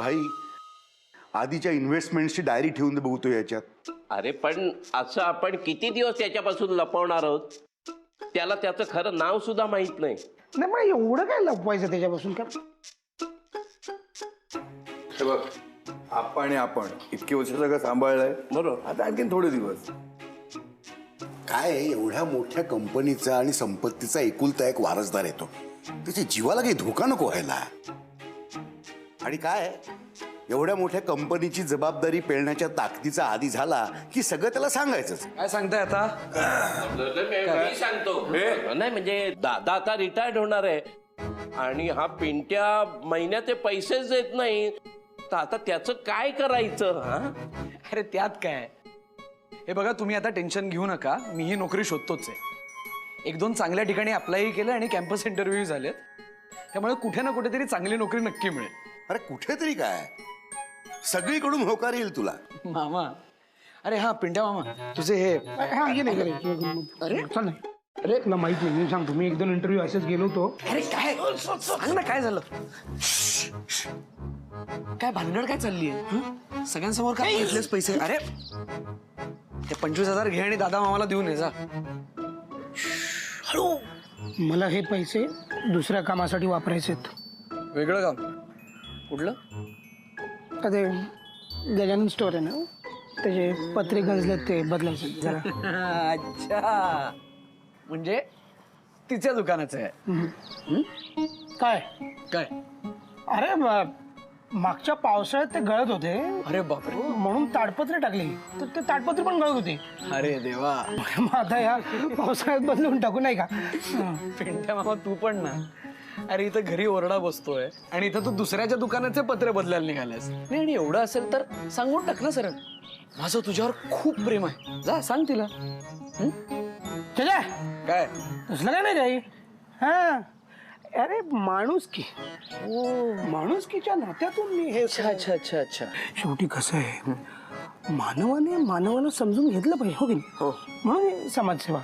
भाई आधीच्या इन्व्हेस्टमेंटची डायरी ठेवून दे बघू तो याच्यात. अरे पण असं आपण किती दिवस त्याच्यापासून लपवणार आहोत? त्याला त्याचं खरं नाव सुद्धा माहित नाही. नाही पण एवढं काय लपवायचं त्याच्यापासून का? हे बघ, आपण इतके वर्ष सगळं सांभाळलंय बरोबर. आता आणखीन थोडे दिवस. काय एवढ्या मोठ्या कंपनीचा आणि संपत्तीचा एकुलता एक वारसदार येतो, त्याच्या जीवाला काही धोका नको व्हायला. आणि काय एवढ्या मोठ्या कंपनीची जबाबदारी पेलण्याच्या ताकदीचा आदी झाला की सगळं त्याला सांगायचंच. काय सांगताय आता? मी सांगतो नाही म्हणजे दादा आता रिटायर्ड होणार आहे आणि हा पिंट्या महिन्याचे पैसेच देत नाही, तर आता त्याचं काय करायचं? हा अरे त्यात काय, हे बघा तुम्ही आता टेन्शन घेऊ नका, मी ही नोकरी शोधतोच आहे. एक दोन चांगल्या ठिकाणी अप्लायही केलं आणि कॅम्पस इंटरव्ह्यू झालेत, त्यामुळे कुठे ना कुठेतरी चांगली नोकरी नक्की मिळेल. अरे कुठेतरी काय, सगळीकडून होकार येईल तुला. मामा, अरे हा पिंट्या मामा, तुझे हे हा ये नाही अरे चल नाही. अरे तुला माहित नाही, मी सांगतो, मी एक दोन इंटरव्ह्यू असेच गेलो होतो. अरे काय सांग ना, काय झालं? काय भानगड काय चालली आहे? सगळ्यांसमोर काय घेतलेस पैसे? अरे ते 25,000 घे आणि दादा मामाला देऊन ये जा. मला हे पैसे दुसऱ्या कामासाठी वापरायचे आहेत. वेगळं काम? कुठलं? ते गजानन स्टोर आहे ना, त्याचे पत्रे गंजलेत ते बदलायचे जरा. अच्छा, म्हणजे तिच्या दुकानाचं आहे. काय काय? अरे मागच्या पावसाळ्यात ते गळत होते. अरे बापरे, म्हणून ताडपत्रे टाकले, तर ते ताडपत्रे पण गळत होते. अरे देवा. मग आता या पावसाळ्यात बदलून टाकू नाही का? पिंट्या मामा तू पण ना, अरे इथं घरी ओरडा बसतोय आणि इथं तू दुसऱ्याच्या दुकानाचे पत्रे बदलायला निघालास. नाही आणि एवढं असेल तर सांगून टाक ना सरळ, माझं तुझ्यावर खूप प्रेम आहे, जा सांग तिला. त्याच्या काय तसलं काय नाही काही. हा अरे माणुसकी, माणुसकीच्या नात्यातून मी हे. अच्छा अच्छा अच्छा अच्छा. शेवटी कसं आहे, मानवाला समजून घेतलं पाहिजे, हो की नाही? हो, म्हणून समाजसेवा.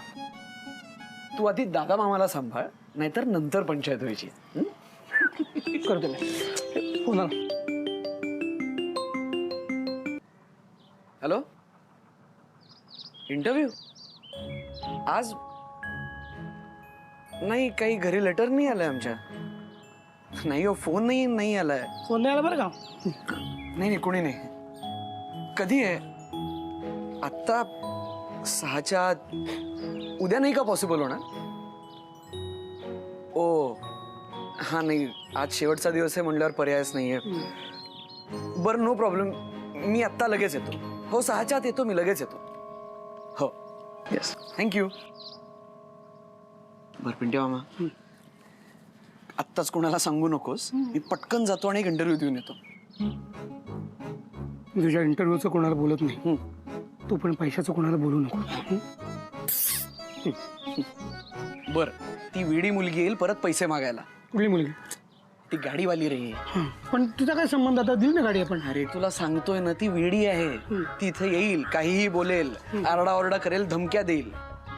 तू आधी दादा मामाला सांभाळ, नाहीतर नंतर पंचायत व्हायची. करतो मी. पुन्हा हॅलो, इंटरव्ह्यू आज नाही, काही घरी लेटर नाही आलंय आमच्या. नाही हो, फोन नाही आलाय. फोन नाही आला बरं का? नाही कोणी नाही. कधी आहे? आत्ता 6च्या आत. उद्या नाही का पॉसिबल होणार? ओ हा नाही, आज शेवटचा दिवस आहे म्हणल्यावर पर्यायच नाहीये. बरं नो प्रॉब्लेम, मी आत्ता लगेच येतो. हो 6च्या आत येतो मी, लगेच येतो. हो येस, थँक्यू. बरं पिंट्या मामा, आत्ताच कोणाला सांगू नकोस, मी पटकन जातो आणि एक इंटरव्ह्यू देऊन येतो. तुझ्या इंटरव्ह्यूचं कोणाला बोलत नाही, तू पण पैशाचं कोणाला बोलू नको. बर, ती वेडी मुलगी येईल परत पैसे मागायला. कुठली मुलगी? ती गाडीवाली रे. पण तुझा काय संबंध? आता दिली ना गाडी आपण. अरे तुला सांगतोय ना, ती वेडी आहे. ती इथे येईल, काहीही बोलेल, आरडाओरडा करेल, धमक्या देईल.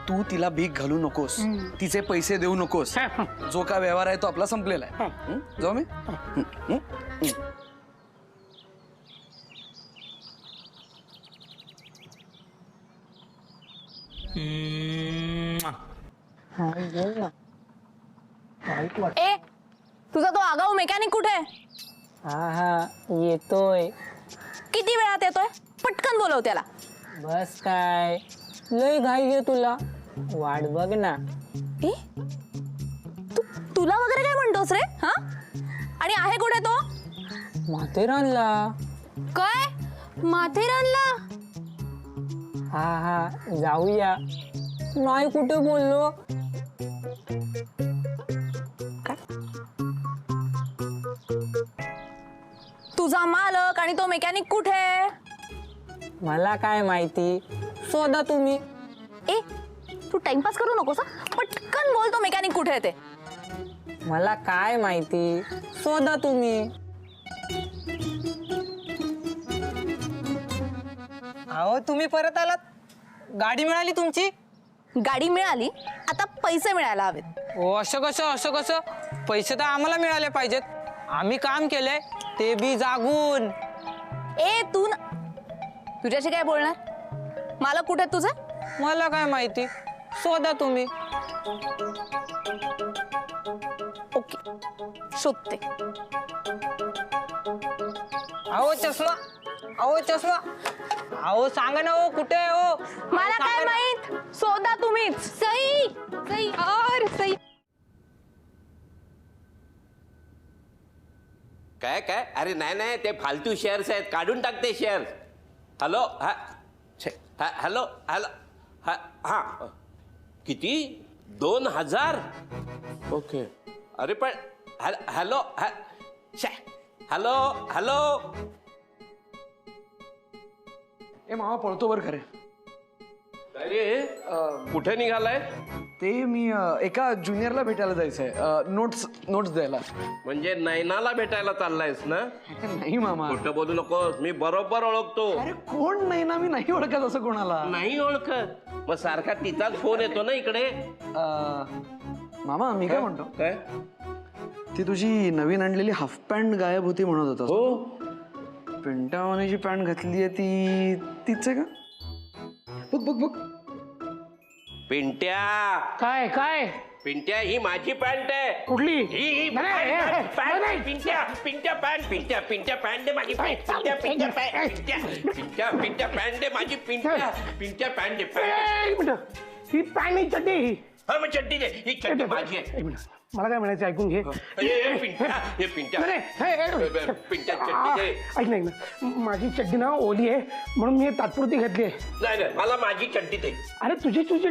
तू तिला भीक घालू नकोस, तिचे पैसे देऊ नकोस. जो का व्यवहार आहे तो आपला संपलेला आहे. जाऊ मी. ए, तुझा तो आगाऊ मेकॅनिक कुठे आहे? हा येतोय. किती वेळात येतोय? पटकन बोलव त्याला. बस काय लय घाई आहे तुला, वाट बघ ना. ए, तुला वगैरे काय म्हणतोस रे? हा, आणि आहे कुठे तो? माथेरानला. काय माथेरानला? हा जाऊया. नाही कुठे बोललो. तुझा मालक आणि तो मेकॅनिक कुठे? मला काय माहिती, शोधा तुम्ही. ए, तू टाइमपास करू नकोस हा. पटकन बोल, तो मेकॅनिक कुठे आहे ते. मला काय माहिती, शोधा तुम्ही. अहो तुम्ही परत आलात, गाडी मिळाली तुमची. गाडी मिळाली, आता पैसे मिळायला हवेत. ओ असं कसं, पैसे तर आम्हाला मिळाले पाहिजेत. आम्ही काम केलंय, ते बी जागून. ए तू तुझ्याशी काय बोलणार? मालक कुठे आहेत तुझे? मला काय माहिती, शोधा तुम्ही. ओके शोधते. अहो चष्मा, अहो चष्मा, अहो सांगा ना, हो कुठे आहे हो? मला काय सांगा ना. माहित, शोधा तुम्हीच. सई सई यार सई. काय काय अरे नाही नाही ते फालतू शेअर्स आहेत, काढून टाकते शेअर्स. हॅलो हा हॅलो हॅलो हा हा किती 2000? ओके. अरे पण हॅलो हॅलो हॅलो. ए मामा पळतो बर खरे. अरे कुठे निघालाय? ते मी एका ज्युनियरला भेटायला जायचंय, नोट्स नोट्स द्यायला. म्हणजे नैनाला भेटायला चाललायस ना? नाही मामा. खोटं बोलू नकोस, मी बरोबर ओळखतो. अरे कोण नाही ना, मी नाही ओळखत असं कोणाला. नाही ओळखत? मग सारखा तिचाच फोन येतो ना इकडे. मामा मी काय म्हणतो, काय? ती तुझी नवीन आणलेली हाफ पॅन्ट गायब होती म्हणत होता. हो पिंटावानीची पॅन्ट घातली आहे ती, तीच आहे का? बघ बघ बघ. पिंट्या काय काय पिंट्या ही माझी पॅन्ट आहे. कुठली? ही नाही, पॅन्ट, पॅन्ट, नाही. पिंट्या पिंट्या पॅन्ट, पिंट्या पॅन्ट आहे माझी पॅन्ट. पिंट्या पॅन्ट आहे माझी. पिंट्या पॅन्ट आहे पॅन्ट. एक मिनिट, ही पॅन्ट नाही चड्डी ही. हा मग चड्डी दे, ही चड्डी माझी आहे. एक मिनिट, मला काय म्हणायचं ऐकून घे. हे पिंट्या नाही, हे, पिंट्या चड्डी दे. ऐक नाही ना, माझी चड्डी ना ओली आहे म्हणून मी तात्पुरती घातली आहे. नाही मला माझी चड्डी दे. अरे तुझी चड्डी.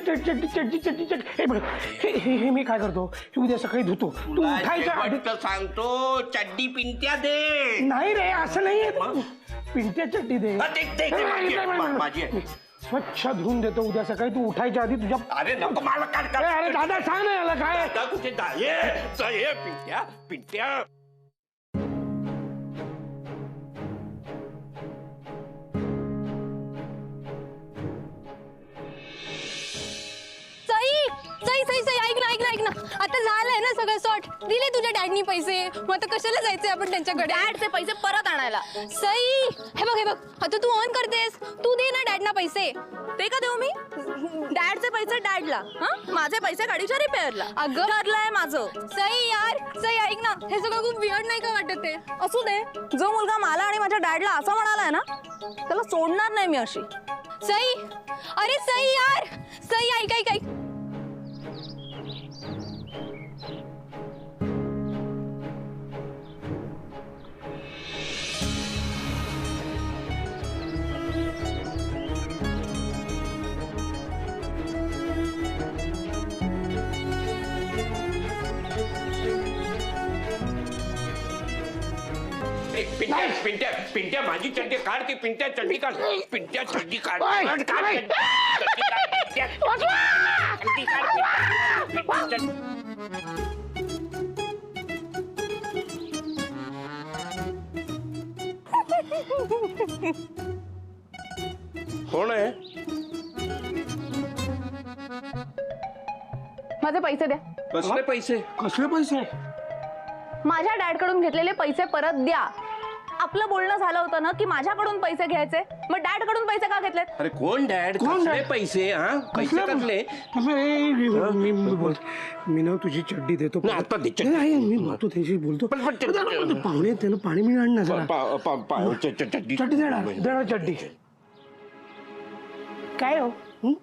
हे मी काय करतो, हे उद्या सकाळी धुतो. तू उठायच्या आधी. शेवटचं सांगतो, चड्डी पिंट्या दे. नाही रे, असं नाहीये. पिंट्या चड्डी दे. हा, दे, माझी आहे. स्वच्छ धुवून देतो उद्या सकाळी, तू उठायच्या आधी तुझ्या. अरे नको मला काय अरे दादा सांग ना याला काय. दादा कुठे ये पिंट्या. सई ऐक ना आता झालंय ना सगळं सॉर्ट. दिले तुझ्या डॅडनी पैसे, मग आता कशाला जायचंय आपण त्यांच्याकडे? डॅडचे पैसे परत आणायला. सई हे बघ आता तू ऑन करतेस, तू दे ना डॅडना पैसे. ते का देऊ मी? डॅडचे पैसे डॅडला, माझे पैसे गाडीच्या रिपेअरला. अगं ठरलंय माझं. सई ऐक ना, हे सगळं खूप वियर्ड नाही का वाटत? ते असू दे. जो मुलगा मला आणि माझ्या डॅडला असं म्हणालाय ना, त्याला सोडणार नाही मी अशी. सई अरे सई यार सई ऐक. पिंट्या माझी चड्डी काढ. ती पिंट्या चड्डी काढ. पिंट्या चड्डी काढ. कोण आहे? माझे पैसे द्या. कसले पैसे? कसले पैसे? माझ्या डॅड कडून घेतलेले पैसे परत द्या. आपलं बोलणं झालं होतं ना की माझ्याकडून पैसे घ्यायचे, मग डॅड कडून पैसे का घेतलेत? अरे कोण डॅड? कसले पैसे? हा पैसे कसले? मी ना तुझी चड्डी देतो. नाही, आता दे चड्डी. नाही, मी बोलतो त्यांची बोलतो. पाहुणे त्यांना पाणी मिळणार ना जरा. चड्डी देणार चड्डी. काय हो,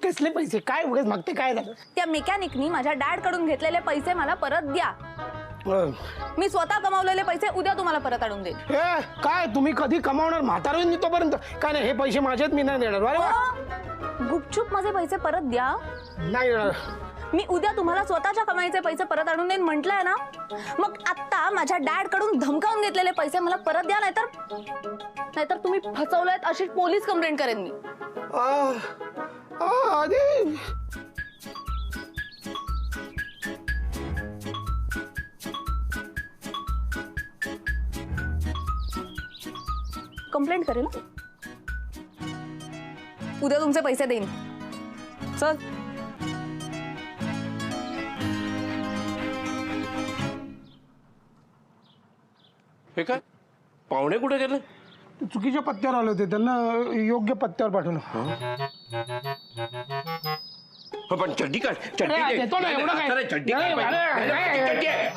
कसले पैसे? काय उगाच मागते? काय झालं? त्या मेकॅनिकनी माझ्या डॅड कडून घेतलेले पैसे मला परत द्या. मी स्वतः कमावलेले पैसे उद्या तुम्हाला परत आणून देईन. काय तुम्ही कधी कमावणार? म्हातारा मी तोपर्यंत काय नाही, हे पैसे माझेच, मी नाही देणार. अरे वा. गुपचूप माझे पैसे परत द्या. नाही देणार. मी उद्या तुम्हाला स्वतःच्या कमाईचे पैसे परत आणून देईन म्हटलंय ना. मग आता माझ्या डॅड कडून धमकावून घेतलेले पैसे मला परत द्या, नाहीतर तुम्ही फसवलंय अशी पोलीस कंप्लेंट करेन मी. कंप्लेंट करेल. उद्या तुमचे पैसे देईन. चल. हे काय? पाहुणे कुठे गेले? ते चुकीच्या पत्त्यावर आले होते, त्यांना योग्य पत्त्यावर पाठवलं. हो, पण चड्डी काढ, चड्डी अरे, दे. देतो ना, नाही, एवढं नाही, काय? अरे, चड्डी नाही, काढ, अरे, नाही, नाही, अरे, चड्डी आहे.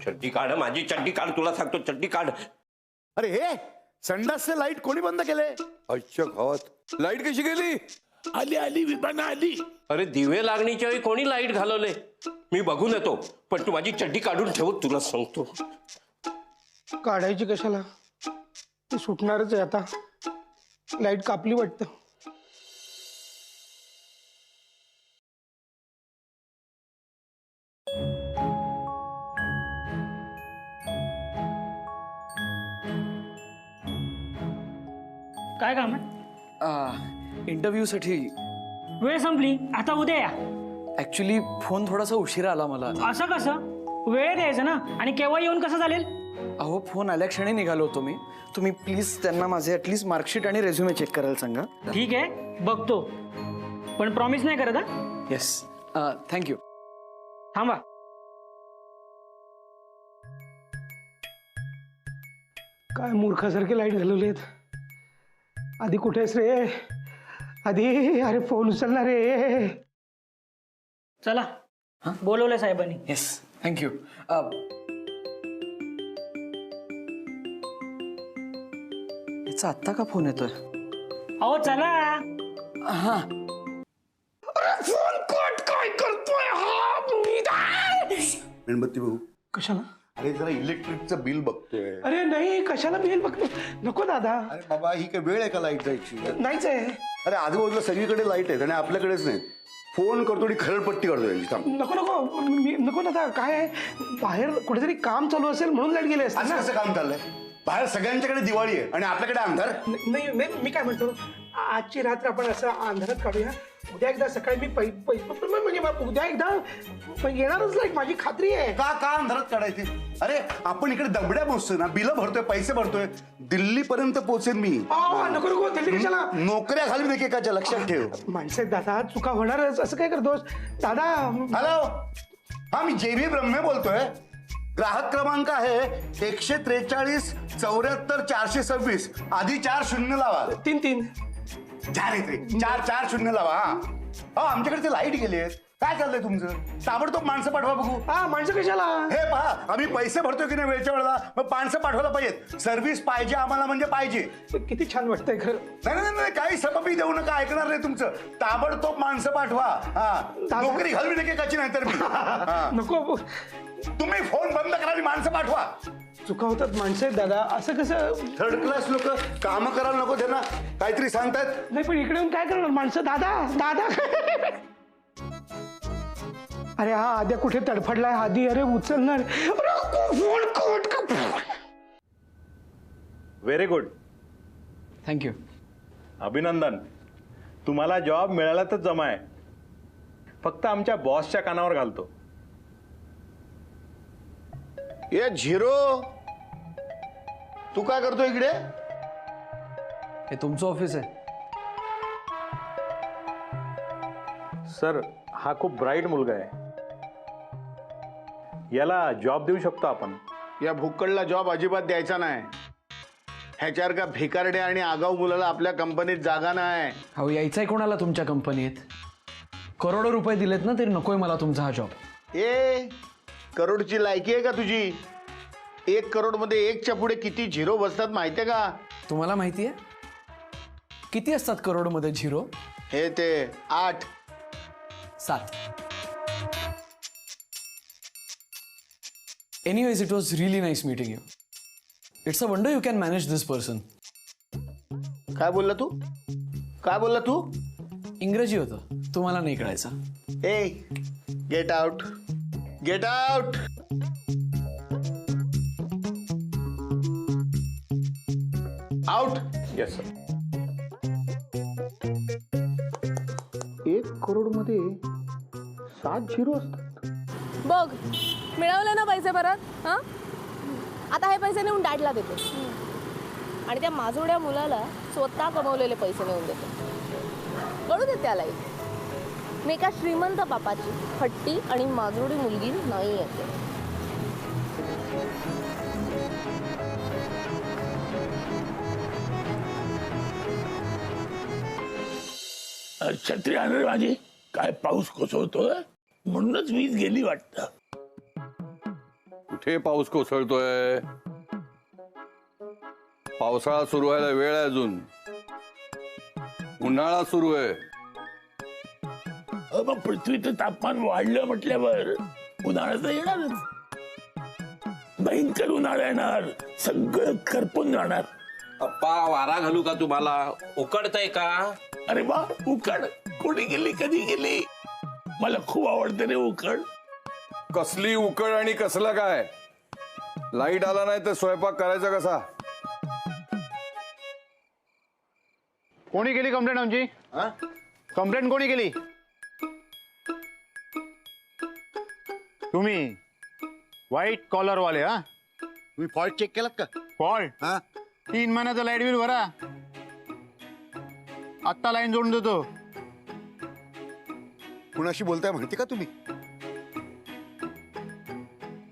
चड्डी काढ, माझी चड्डी काढ, तुला सांगतो चड्डी काढ. अरे हे संडासचे लाईट कोणी बंद केले? अच्छा गावात लाईट कशी गेली? आली विमानं आली. अरे दिवे लागणीच्या वेळी कोणी लाईट घालवले? मी बघून येतो, पण तू माझी चड्डी काढून ठेव, तुला सांगतो. काढायची कशाला, ती सुटणारच आहे आता. लाईट कापली वाटतं. काय काम आहे? इंटरव्ह्यूसाठी वेळ संपली, आता उद्या या. ऍक्च्युली फोन थोडासा उशिरा आला मला. असं कसं? वेळ द्यायचं ना, आणि केव्हा येऊन कसं चालेल? अहो फोन आल्या क्षणी निघालो होतो मी. तुम्ही प्लीज त्यांना माझे ॲटलिस्ट मार्कशीट आणि रेझ्युमे चेक करायला सांगा. ठीक आहे, बघतो, पण प्रॉमिस नाही करत हा. Yes, thank you. थांबा. काय मूर्खासारखे लाईट घालवलेत. आधी कुठे आहेस रे? आधी अरे फोन उचलणार रे. चला, बोलवलंय साहेबांनी. Yes, thank you. याचा आत्ता का फोन येतोय? अहो चला. हा, फोन कट काय करतोय हा? मेणबत्ती भाऊ, कशाला? अरे जरा इलेक्ट्रिकचं बिल बघतोय. अरे नाही, कशाला बिल बघतो? नको दादा, अरे बाबा, ही काय वेळ आहे का लाईट जायची? नाहीच आहे. अरे आजूबाजूला सगळीकडे लाईट आहेत आणि आपल्याकडेच नाही. फोन करतो आणि खरडपट्टी करतो त्यांची. थांब. नको नको नको दादा, काय आहे, बाहेर कुठेतरी काम चालू असेल म्हणून लाईट गेले असतील असं ना. कसं काम चाललंय? बाहेर सगळ्यांच्याकडे दिवाळी आहे आणि आपल्याकडे अंधार. नाही नाही, मी काय म्हणतो, आजची रात्र आपण असं अंधारात काढूया. उद्या एकदा सकाळी मी म्हणजे उद्या एकदा येणारच लाईट, माझी खात्री आहे. का अंधारात काढायची? अरे आपण इकडे दबड्या बसतोय ना, बिलं भरतोय, पैसे भरतोय. दिल्लीपर्यंत पोहोचेन मी. नको नको, दिल्ली कशाला? नोकऱ्या घालून एकेकाच्या, लक्षात ठेव. माणसं दादा, चुका होणारच, असं काय करतोस दादा? हॅलो, हा मी JV ब्रह्मे बोलतोय. ग्राहक क्रमांक आहे 143 74 426. आधी 4 शून्य लावा. 3 चार आहेत रे, 4 लावा. हा, आमच्याकडे ते लाईट गेले. काय चाललंय तुमचं? ताबडतोब माणसं पाठवा बघू. हा, माणसं कशाला? हे पहा, आम्ही पैसे भरतोय की नाही वेळच्या वेळेला, मग माणसं पाठवायला पाहिजेत. सर्व्हिस पाहिजे आम्हाला, म्हणजे पाहिजे. किती छान वाटतंय खरं. नाही, काही सबबी देऊ नका, ऐकणार नाही तुमचं. ताबडतोब माणसं पाठवा. हा, नोकरी घालवी एकेकाची नाही तर मी. हा. नको, तुम्ही फोन बंद करा आणि माणसं पाठवा. चुका होतात माणसं आहेत दादा, असं कसं? थर्ड क्लास लोक काम करायला नको त्यांना, काहीतरी सांगतायत. नाही, पण इकडे येऊन काय करणार माणसं दादा? दादा अरे हा आद्या कुठे तडफडलाय? आधी अरे उचलणार. Phone cut. Very good, thank you. अभिनंदन. तुम्हाला जॉब मिळाला तर जमाय, फक्त आमच्या बॉसच्या कानावर घालतो. ये झिरो, तू काय करतो इकडे? हे तुमचं ऑफिस आहे. सर, हा खूप ब्राईट मुलगा आहे, याला जॉब देऊ शकतो आपण. या भुक्कडला जॉब अजिबात द्यायचा नाही. ह्याच्यासारखा भिकारडे आणि आगाऊ मुलाला आपल्या कंपनीत जागा नाही. अहो यायचंय कोणाला तुमच्या कंपनीत? करोडो रुपये दिलेत ना, तरी नकोय मला तुमचा हा जॉब. करोडची लायकी आहे का तुझी? 1 करोड मध्ये 1च्या पुढे किती झिरो बसतात माहितीये का? तुम्हाला माहिती आहे किती असतात करोड मध्ये झिरो? हे ते 8. 7. Anyways, it was really nice meeting you. It's a wonder you can manage this person. काय बोलला तू? इंग्रजी होतं, तुम्हाला नाही कळायचं. Get out. Out. Yes sir. 1 crore मध्ये 7 झिरो असतात. बघ, मिळवले ना पैसे परत. हा, आता हे पैसे नेऊन डॅडला देते, आणि त्या माजुड्या मुलाला स्वतः कमवलेले पैसे नेऊन देते. कळू दे त्यालाही, मी एका श्रीमंत बापाची हट्टी आणि माजुडी मुलगी नाही आहे. छत्री आणली माझी. काय पाऊस कोसळतोय म्हणूनच वीज गेली वाटतं. कुठे पाऊस कोसळतोय? पावसाळा सुरू व्हायला वेळ आहे अजून. उन्हाळा सुरू आहे. मग पृथ्वीचं तापमान वाढलं म्हटल्यावर उन्हाळा तर येणारच. भयंकर उन्हाळा येणार. सगळं करपून जाणार. अप्पा वारा घालू का तुम्हाला? उकडतंय का? अरे वा, उकड कोणी गेली कधी गेली. मला खूप आवडते रे उकड. कसली उकड आणि कसला काय? लाईट आला नाही तर स्वयंपाक करायचा कसा? कोणी केली कंप्लेंट आमची? कंप्लेंट कोणी केली? तुम्ही व्हाईट कॉलर वाले. हा, तुम्ही फॉल्ट चेक केलात का? फॉल्ट? 3 महिन्याचं लाईट बिल भरा. आत्ता लाईन जोडून देतो. कुणाशी बोलताय माहिती का तुम्ही?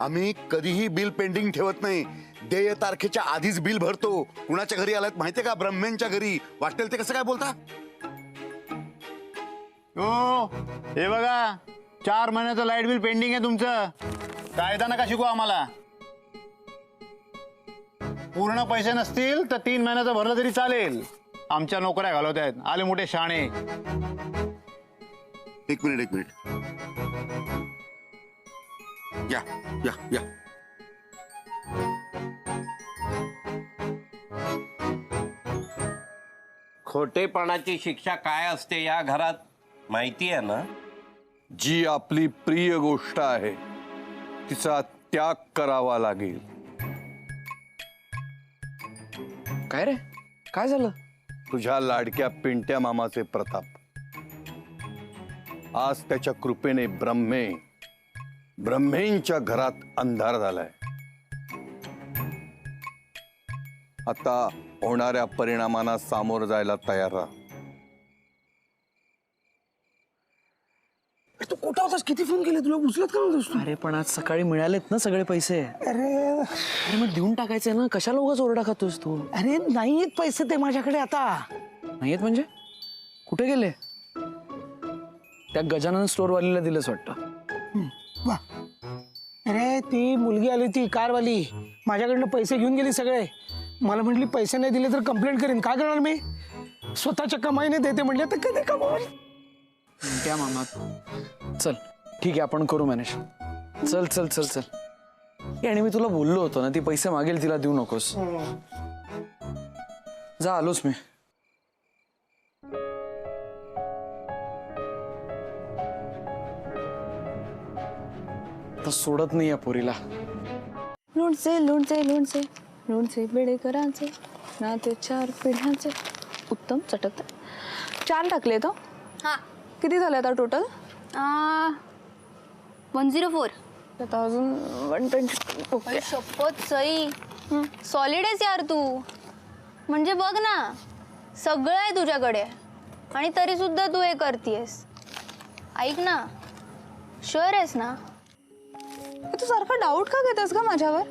आम्ही कधीही बिल पेंडिंग ठेवत नाही. देय तारखेच्या आधीच बिल भरतो. कुणाच्या घरी आलात माहितीये का? ब्रह्मेंच्या घरी. वाटेल ते कसं काय बोलता? हो, हे बघा, 4 महिन्याचं लाईट बिल पेंडिंग आहे तुमचं. कायदा नका शिकू आम्हाला. पूर्ण पैसे नसतील तर 3 महिन्याचं भरलं तरी चालेल. आमच्या नोकऱ्या घालवत आहेत आले मोठे शाणे. एक मिनिट. या या या. खोटेपणाची शिक्षा काय असते या घरात माहिती आहे ना? जी आपली प्रिय गोष्ट आहे तिचा त्याग करावा लागेल. काय रे, काय झालं? तुझ्या लाडक्या पिंट्या मामाचे प्रताप. आज त्याच्या कृपेने ब्रह्मेंच्या घरात अंधार झालाय. आता होणाऱ्या परिणामांना सामोरं जायला तयार राहा. तू कुठं होतास? किती फोन केले तुला? उचलत का नव्हतोस तू? अरे पण आज सकाळी मिळालेत ना सगळे पैसे. अरे मग देऊन टाकायचे ना. कशाला उगाच ओरडा खातोस तू? अरे नाहीत पैसे ते माझ्याकडे आता. नाहीयेत म्हणजे? कुठे गेले? त्या गजानन स्टोअरवालीला दिलंच वाटतं. वा, अरे ती मुलगी आली ती कारवाली, माझ्याकडनं पैसे घेऊन गेली सगळे. मला म्हटली पैसे नाही दिले तर कंप्लेंट करेन. काय करणार मी? स्वतःच्या कमाईने देते म्हणले तर कधी कमावून. त्या मामा चल ठीक आहे आपण करू मॅनेज. चल चल चल चल. आणि मी तुला बोललो होतो ना ती पैसे मागेल तिला देऊ नकोस. जा आलोच मी. तर सोडत नाही या पोरीला. लोणचे लोणचे लोणचे लोणचे बेडेकरांचे ना ते 4 पिढ्यांचे उत्तम चटकतात. 4 टाकले तो. हां, किती झाले आता टोटल? 104. आता अजून 120. ओके. शपथ सई, सॉलिड आहेस यार तू. म्हणजे बघ ना, सगळं आहे तुझ्याकडे आणि तरी सुद्धा तू हे करतेस. ऐक ना, शुअर आहेस ना? तू सारखा डाऊट का घेतेस का माझ्यावर?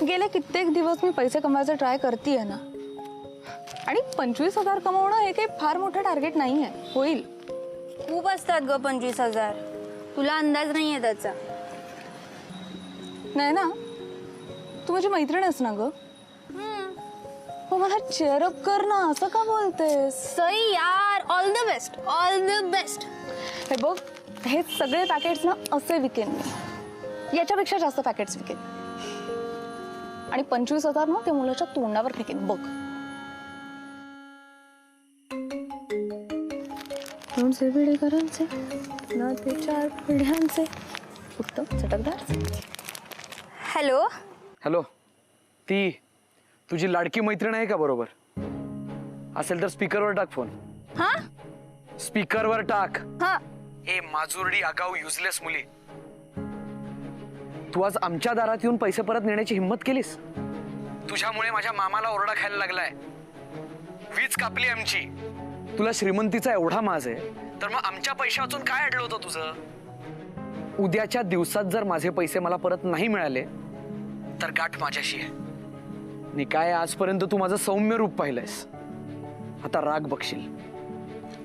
गेले कित्येक दिवस मी पैसे कमवायचा ट्राय करतेय ना. आणि 25,000 कमवणं हे काही फार मोठं टार्गेट नाही आहे. होईल. खूप असतात ग 25,000. तुला अंदाज नाही आहे त्याचा. नाही ना, तू माझी मैत्रीण आहेस ना ग. हो, मला चेअरअप कर ना. असं का बोलतेस? सई यार, all the best, all the best. हे बघ, हे सगळे पॅकेट्स ना असे विकेन मी. याच्यापेक्षा जास्त पॅकेट्स विकेन. आणि 25,000 ना ते मुलाच्या तोंडावर फेकेन. बघ. लोणचे बेडेकरांचे ना ते 4 पिढ्यांचे उत्तम चटकदार. हॅलो. हॅलो. ती तुझी लाडकी मैत्रीण आहे का? बरोबर असेल तर स्पीकरवर टाक फोन. हा, स्पीकरवर टाक. हा. ए माजुरडी आगाऊ युजलेस मुली, तू आज आमच्या दारात येऊन पैसे परत नेण्याची हिंमत केलीस? तुझ्यामुळे माझ्या मामाला ओरडा खायला लागलाय. वीज कापली आमची. तुला श्रीमंतीचा एवढा माज आहे तर मग आमच्या पैसे वाचून काय अडलं होतं तुझं? उद्याच्या दिवसात जर माझे पैसे मला परत नाही मिळाले तर गाठ माझ्याशी आहे. आणि काय आजपर्यंत तू माझं सौम्य रूप पाहिलंयस, आता राग बघशील.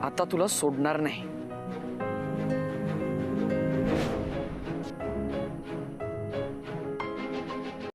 आता तुला सोडणार नाही.